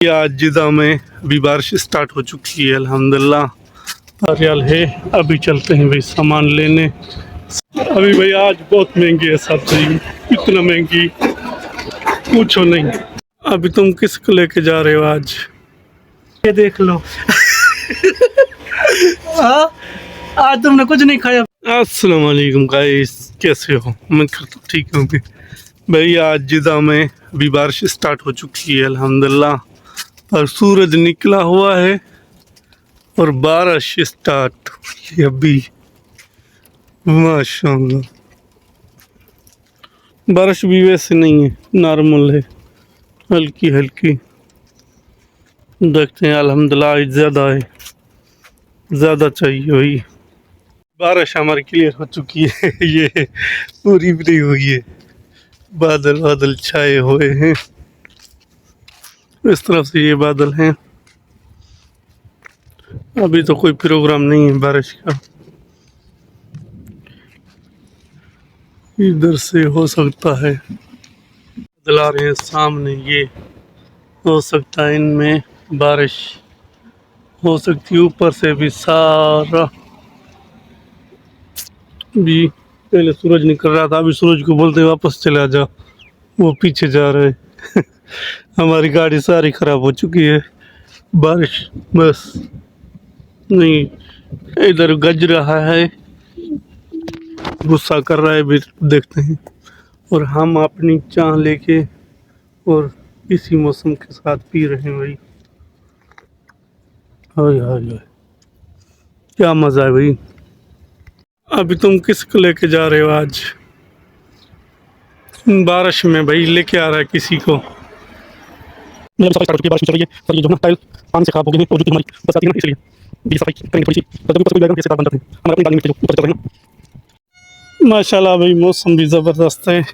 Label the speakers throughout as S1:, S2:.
S1: आज जिदा में अभी बारिश स्टार्ट हो चुकी है अल्हम्दुलिल्लाह। रियाल है, अभी चलते हैं भाई सामान लेने। अभी भाई आज बहुत महंगी है सब्जी, इतना महंगी पूछो नहीं। अभी तुम किसको लेके जा रहे हो आज? ये देख लो। आज तुमने कुछ नहीं खाया। अस्सलाम वालेकुम गाइस, कैसे हो? मैं तो ठीक हूँ भाई। आज जिदा में अभी बारिश स्टार्ट हो चुकी है अल्हम्दुलिल्लाह, और सूरज निकला हुआ है और बारिश स्टार्ट हुई अभी। माशाअल्लाह, बारिश भी वैसे नहीं है, नॉर्मल है, हल्की हल्की। देखते हैं अल्हम्दुलिल्लाह, आज ज़्यादा है, ज़्यादा चाहिए भाई। बारिश हमारी क्लियर हो चुकी है। ये पूरी भी नहीं हुई है, बादल बादल छाए हुए हैं। इस तरफ से ये बादल हैं। अभी तो कोई प्रोग्राम नहीं है बारिश का। इधर से हो सकता है बादल आ रहे हैं सामने, ये हो सकता है इनमें बारिश हो सकती है। ऊपर से भी सारा भी पहले सूरज निकल रहा था, अभी सूरज को बोलते वापस चला जा, वो पीछे जा रहे हैं। हमारी गाड़ी सारी खराब हो चुकी है, बारिश बस नहीं। इधर गज रहा है, गुस्सा कर रहा है भी, देखते हैं। और हम अपनी चाह लेके और इसी मौसम के साथ पी रहे हैं भाई। हाय हाय हाय, क्या मज़ा है भाई। अभी तुम किसको लेके जा रहे हो आज बारिश में? भाई लेके आ रहा है किसी को। मतलब सफाई स्टार्ट हो चुकी है, बारिश चल रही है, और ये जो ना टाइल पानी से खराब हो गए हैं, और जो हमारी बस आती है ना, इसलिए ये सफाई करेंगे थोड़ी सी। तो तभी ऊपर से कोई बैगन कैसे बंद करते हैं, हमारे अपनी गाड़ी में जो ऊपर चल रहे हैं ना। माशाल्लाह भाई, मौसम भी ज़बरदस्त है।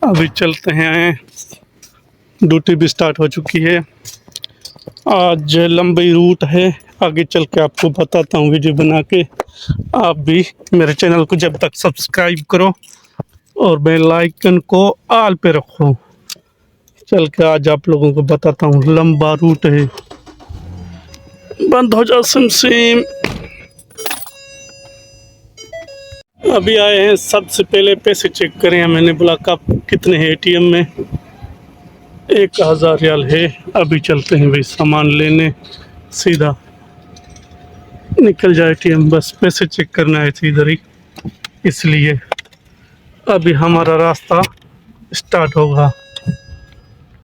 S1: अभी चलते हैं, ड्यूटी भी स्टार्ट हो चुकी है। आज लंबी रूट है, आगे चल के आपको बताता हूँ वीडियो बना के। आप भी मेरे चैनल को जब तक सब्सक्राइब करो और बेल आइकन को ऑल पे रखो। चल के आज आप लोगों को बताता हूँ, लंबा रूट है। बंद हो जाओ सिम। अभी आए हैं, सबसे पहले पैसे चेक करें। मैंने बोला कब कितने हैं एटीएम में। 1000 रियाल है। अभी चलते हैं भाई सामान लेने, सीधा निकल जाए एटीएम, बस पैसे चेक करना है इधर ही, इसलिए अभी हमारा रास्ता स्टार्ट होगा।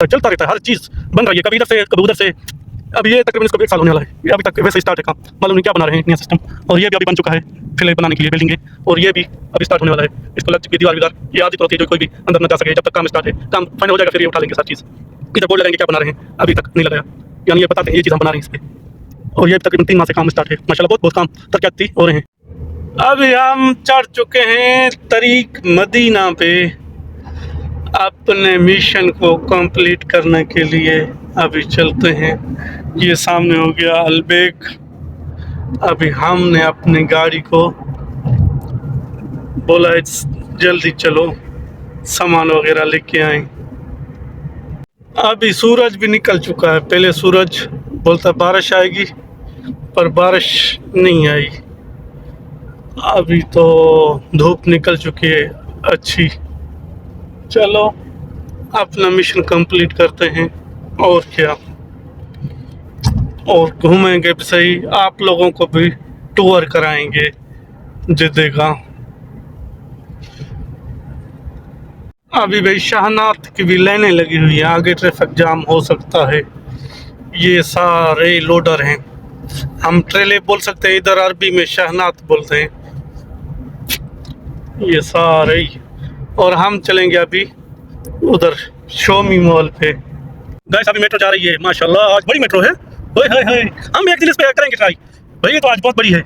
S1: चलता रहता है, हर चीज़ बन रही है, कभी इधर से कभी उधर से। अभी ये तकरीबन इसको 1 साल होने वाला है, ये अभी तक वैसे स्टार्ट है काम, मालूम नहीं क्या बना रहे हैं नया सिस्टम। और ये भी अभी बन चुका है फिलहाल बनाने के लिए बिल्डिंग है, और ये भी अभी स्टार्ट होने वाला है। इसको लग चुकी दीवार विदार, ये आदि तो होती है जो कोई भी अंदर न जा सके। जब तक काम स्टार्ट है, काम फाइनल हो जाएगा, फिर ये उठा लेंगे सारी चीज़। इधर बोर्ड लगाएंगे क्या बना रहे हैं, अभी तक नहीं लगाया, यानी ये बताते हैं ये चीज़ हम बना रहे हैं इस पर। और ये तकरीबन 3 माह से काम स्टार्ट है, माशाल्लाह बहुत काम तरक्की हो रहे हैं। अभी हम चढ़ चुके हैं तरीक मदीना पे अपने मिशन को कंप्लीट करने के लिए। अभी चलते हैं, ये सामने हो गया अलबेक। अभी हमने अपनी गाड़ी को बोला जल्दी चलो, सामान वगैरह लेके आए। अभी सूरज भी निकल चुका है, पहले सूरज बोलता बारिश आएगी, पर बारिश नहीं आई। अभी तो धूप निकल चुकी है अच्छी। चलो अपना मिशन कंप्लीट करते हैं, और क्या, और घूमेंगे भी सही, आप लोगों को भी टूर कराएंगे जिद्दे का। अभी भाई शाहनाथ की भी लाइनें लगी हुई है, आगे ट्रैफिक जाम हो सकता है। ये सारे लोडर हैं, हम ट्रेले बोल सकते हैं, इधर अरबी में शाहनाथ बोलते हैं, ये सारे। और हम चलेंगे अभी उधर शोमी मॉल पे। गाइस अभी मेट्रो जा रही है, माशाल्लाह आज बड़ी मेट्रो है। होय होय होय, हम भी एक दिन इस पे करेंगे ट्राई भाई, ये तो आज बहुत बड़ी है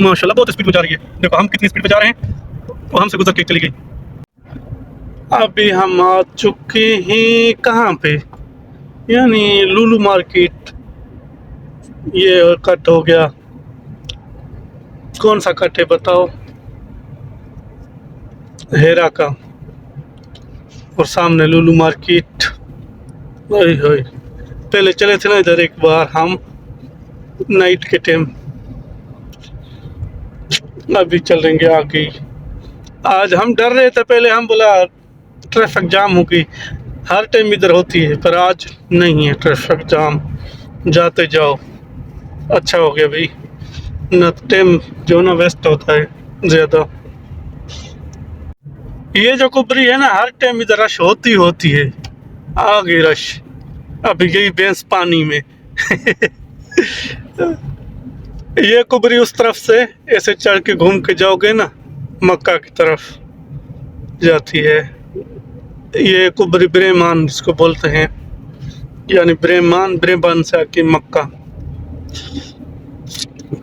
S1: माशाल्लाह, बहुत स्पीड पे जा रही है। देखो हम कितनी स्पीड पे जा रहे हैं, वो हमसे गुजर के चली गई। अभी हम आ चुके हैं कहाँ पे, यानी लुलु मार्केट। ये कट हो गया, कौन सा कट है बताओ? हेरा का, और सामने लुलु मार्केट। ओए होए, पहले चले थे ना इधर एक बार हम नाइट के टाइम, अभी चलेंगे आगे। आज हम डर रहे थे, पहले हम बोला ट्रैफिक जाम होगी, हर टाइम इधर होती है, पर आज नहीं है ट्रैफिक जाम, जाते जाओ। अच्छा हो गया भाई, न टाइम जो ना वेस्ट होता है ज़्यादा। ये जो कुबरी है ना, हर टाइम इधर रश होती है। आ गई रश, अभी गई भैंस पानी में। ये कुबरी उस तरफ से ऐसे चढ़ के घूम के जाओगे ना, मक्का की तरफ जाती है। ये कुबरी ब्रेमान जिसको बोलते हैं, यानी ब्रेमान से आके मक्का।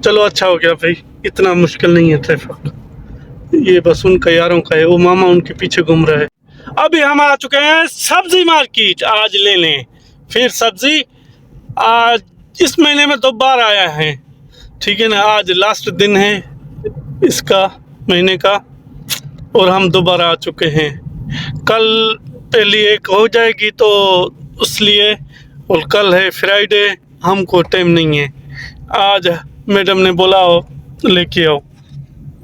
S1: चलो अच्छा हो गया भाई, इतना मुश्किल नहीं है ट्रैफिक, ये बस उनका यारों का है, वो मामा उनके पीछे घूम रहा है। अभी हम आ चुके हैं सब्जी मार्केट आज लेने, फिर सब्जी आज इस महीने में 2 बार आया है, ठीक है ना। आज लास्ट दिन है इसका महीने का, और हम दोबारा आ चुके हैं। कल पहली एक हो जाएगी तो उसलिए, और कल है फ्राइडे, हमको टाइम नहीं है। आज मैडम ने बोला लेके आओ,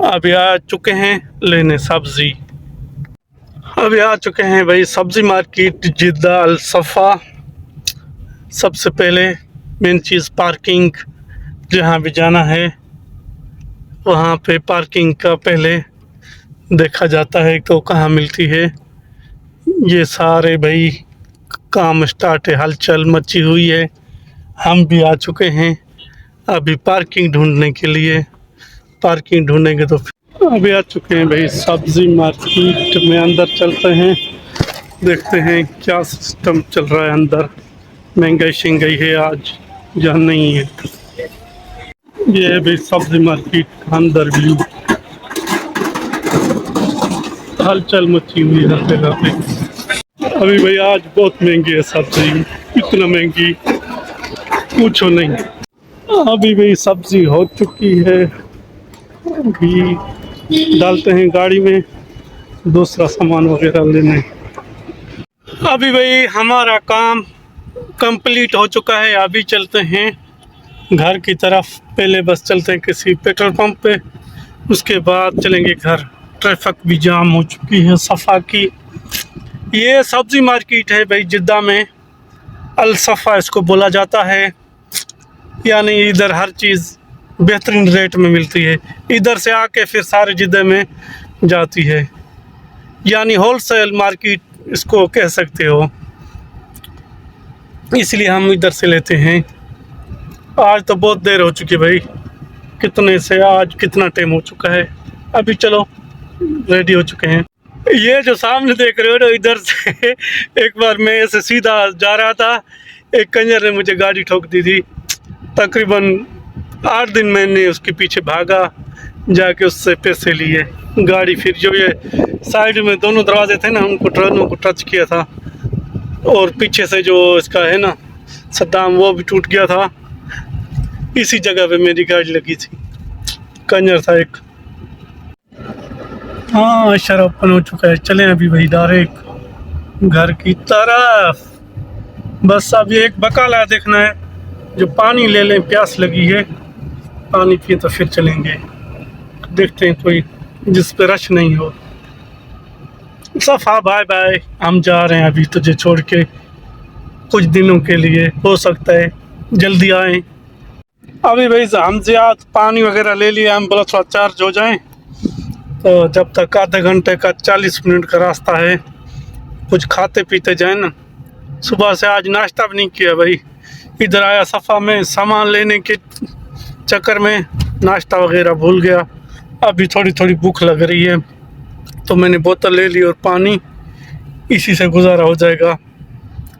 S1: अभी आ चुके हैं लेने सब्जी। अभी आ चुके हैं भाई सब्जी मार्केट जिद्दा अल सफ़ा। सबसे पहले मेन चीज़ पार्किंग, जहाँ भी जाना है वहाँ पे पार्किंग का पहले देखा जाता है तो कहाँ मिलती है। ये सारे भाई काम स्टार्ट है, हलचल मची हुई है। हम भी आ चुके हैं अभी पार्किंग ढूंढने के लिए, पार्किंग ढूंढेंगे तो अभी आ चुके हैं भाई सब्जी मार्केट में। अंदर चलते हैं, देखते हैं क्या सिस्टम चल रहा है अंदर। महंगाई शंगाई है आज, जहाँ नहीं है। ये है भाई सब्जी मार्केट अंदर व्यू, हलचल मची हुई है हर जगह पे। अभी भाई आज बहुत महंगी है सब्जी, इतना महंगी पूछो नहीं। अभी भाई सब्जी हो चुकी है, अभी डालते हैं गाड़ी में दूसरा सामान वगैरह लेने। अभी भाई हमारा काम कंप्लीट हो चुका है, अभी चलते हैं घर की तरफ। पहले बस चलते हैं किसी पेट्रोल पंप पे, उसके बाद चलेंगे घर। ट्रैफिक भी जाम हो चुकी है सफ़ा की। ये सब्ज़ी मार्केट है भाई जिद्दा में, अल सफ़ा इसको बोला जाता है, यानी इधर हर चीज़ बेहतरीन रेट में मिलती है। इधर से आके फिर सारे जिद्दा में जाती है, यानी होलसेल मार्केट इसको कह सकते हो, इसलिए हम इधर से लेते हैं। आज तो बहुत देर हो चुकी है भाई, कितने से आज कितना टाइम हो चुका है। अभी चलो रेडी हो चुके हैं। ये जो सामने देख रहे हो ना, इधर से एक बार मैं ऐसे सीधा जा रहा था, एक कंजर ने मुझे गाड़ी ठोक दी थी। तकरीबन 8 दिन मैंने उसके पीछे भागा, जाके उससे पैसे लिए। गाड़ी फिर जो ये साइड में दोनों दरवाजे थे ना, उनको ट्रेनों को टच किया था, और पीछे से जो इसका है ना सद्दाम, वो भी टूट गया था। इसी जगह पे मेरी गाड़ी लगी थी, कंजर था एक। हाँ शराब ओपन हो चुका है, चलें अभी वही डायरेक्ट घर की तरफ। बस अब ये एक बकाला देखना है, जो पानी ले लें, प्यास लगी है, पानी पिए तो फिर चलेंगे। देखते हैं कोई जिस पे रश नहीं हो। सफ़ा बाय बाय, हम जा रहे हैं अभी तुझे छोड़ के कुछ दिनों के लिए, हो सकता है जल्दी आएँ। अभी भाई हम ज़्यादा पानी वगैरह ले लिया, हम बोला थोड़ा चार्ज हो जाए, तो जब तक आधे घंटे का 40 मिनट का रास्ता है, कुछ खाते पीते जाए ना। सुबह से आज नाश्ता भी नहीं किया भाई, इधर आया सफ़ा में सामान लेने के चक्कर में नाश्ता वगैरह भूल गया। अभी थोड़ी थोड़ी भूख लग रही है, तो मैंने बोतल ले ली और पानी, इसी से गुजारा हो जाएगा।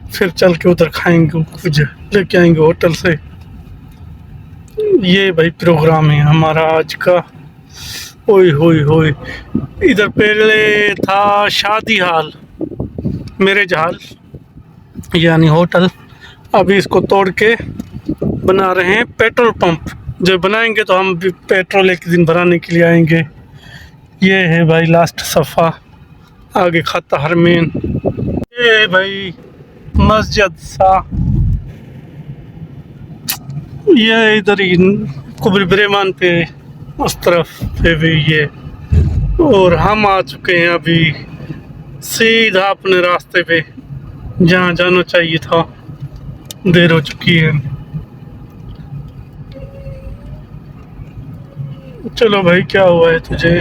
S1: फिर चल के उधर खाएंगे, कुछ लेके आएंगे होटल से। ये भाई प्रोग्राम है हमारा आज का। ओए होए होए, इधर पहले था शादी हाल, मैरिज हाल यानी होटल। अभी इसको तोड़ के बना रहे हैं पेट्रोल पंप। जब बनाएंगे तो हम भी पेट्रोल एक दिन भराने के लिए आएंगे। ये है भाई लास्ट सफ़ा, आगे खाता हरमेन। ये है भाई मस्जिद सा, ये इधर ही कुबरी ब्रेमान पे उस तरफ पे भी ये, और हम आ चुके हैं अभी सीधा अपने रास्ते पे जहाँ जाना चाहिए था। देर हो चुकी है। चलो भाई, क्या हुआ है तुझे?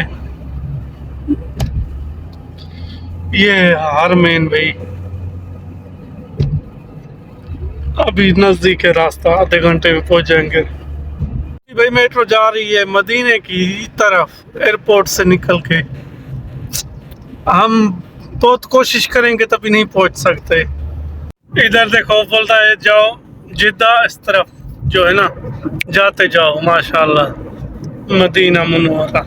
S1: ये हारमेन भाई, अभी नजदीक है रास्ता, आधे घंटे में पहुंच जाएंगे भाई। मेट्रो जा रही है मदीने की तरफ, एयरपोर्ट से निकल के। हम बहुत कोशिश करेंगे तभी नहीं पहुंच सकते। इधर देखो, बोलता है जाओ जिद्दा, इस तरफ जो है ना, जाते जाओ। माशाल्लाह मदीना मुनव्वरा।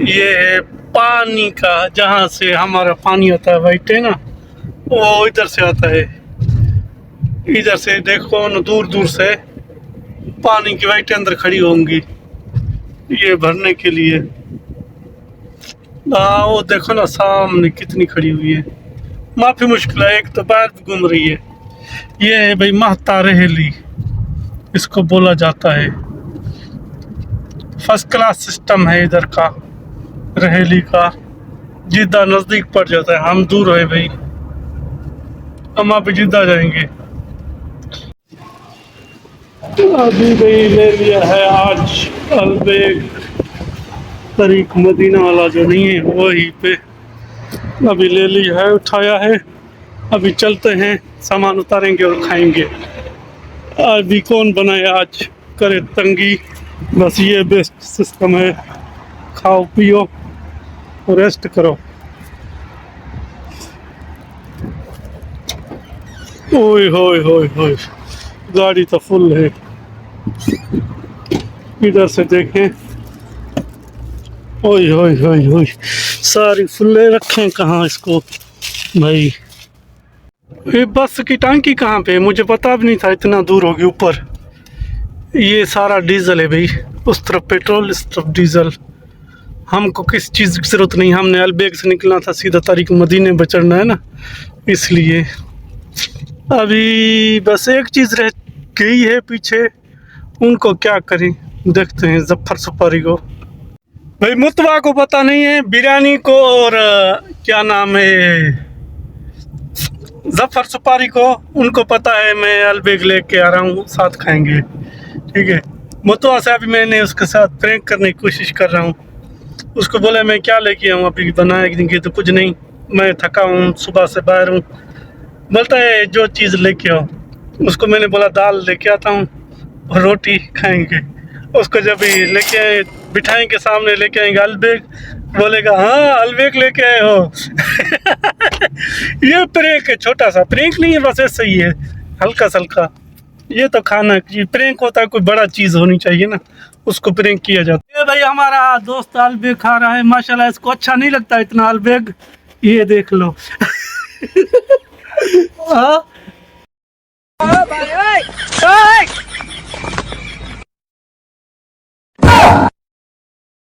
S1: ये है पानी का, जहाँ से हमारा पानी आता है वाइट है ना, वो इधर से आता है। इधर से देखो ना, दूर दूर से पानी की वाइटें अंदर खड़ी होंगी ये भरने के लिए। हाँ, वो देखो ना सामने कितनी खड़ी हुई है। माफी मुश्किल है, एक तो बाहर भी घूम रही है। ये है भाई महता रहेली, इसको बोला जाता है। फर्स्ट क्लास सिस्टम है इधर का, रहेली का। जिद्दा नजदीक पड़ जाता है, हम दूर है भाई। हम अभी जिद्दा जाएंगे। अभी भाई ले लिया है आज अलबेग तरीक मदीना वाला, जो नहीं है वही पे अभी ले लिया है, उठाया है। अभी चलते हैं, सामान उतारेंगे और खाएंगे। अभी कौन बनाए आज करे तंगी, बस ये बेस्ट सिस्टम है। खाओ पियो और रेस्ट करो। ओए होए होए होए, गाड़ी तो फुल है। इधर से देखें, ओए होए होए होए, सारी फुल्ले रखें कहाँ इसको भाई। ये बस की टंकी कहाँ पे है? मुझे पता भी नहीं था, इतना दूर होगी ऊपर। ये सारा डीजल है भाई, उस तरफ पेट्रोल, इस तरफ डीजल। हमको किस चीज़ की ज़रूरत नहीं, हमने अलबेग से निकलना था, सीधा तारीख मदीने में चढ़ना है ना, इसलिए। अभी बस एक चीज़ रह गई है पीछे, उनको क्या करें, देखते हैं जफर सुपारी को। भाई मुतवा को पता नहीं है, बिरयानी को और क्या नाम है, जफर सुपारी को, उनको पता है मैं अलबेग लेके आ रहा हूँ, साथ खाएंगे। ठीक है, मुतवा से अभी मैंने उसके साथ प्रैंक करने की कोशिश कर रहा हूँ। उसको बोला मैं क्या लेके आऊँ, अभी बनाएंगे तो कुछ नहीं, मैं थका हूँ, सुबह से बाहर हूँ। बोलता है जो चीज़ लेके आओ। उसको मैंने बोला दाल लेके आता हूँ और रोटी खाएंगे। उसको जब भी लेके बिठाएंगे, सामने लेके आएंगे अलबेग, बोलेगा हाँ अलबेग लेके आए हो। ये प्रैंक है, छोटा सा प्रैंक नहीं है, बस ऐसा ही है, हल्का सल्का। ये तो खाना प्रैंक होता है, कोई बड़ा चीज़ होनी चाहिए ना, उसको प्रैंक किया जाता है। ये भाई हमारा दोस्त अलबेग खा रहा है, माशाल्लाह। इसको अच्छा नहीं लगता इतना अलबेग, ये देख लो। हाँ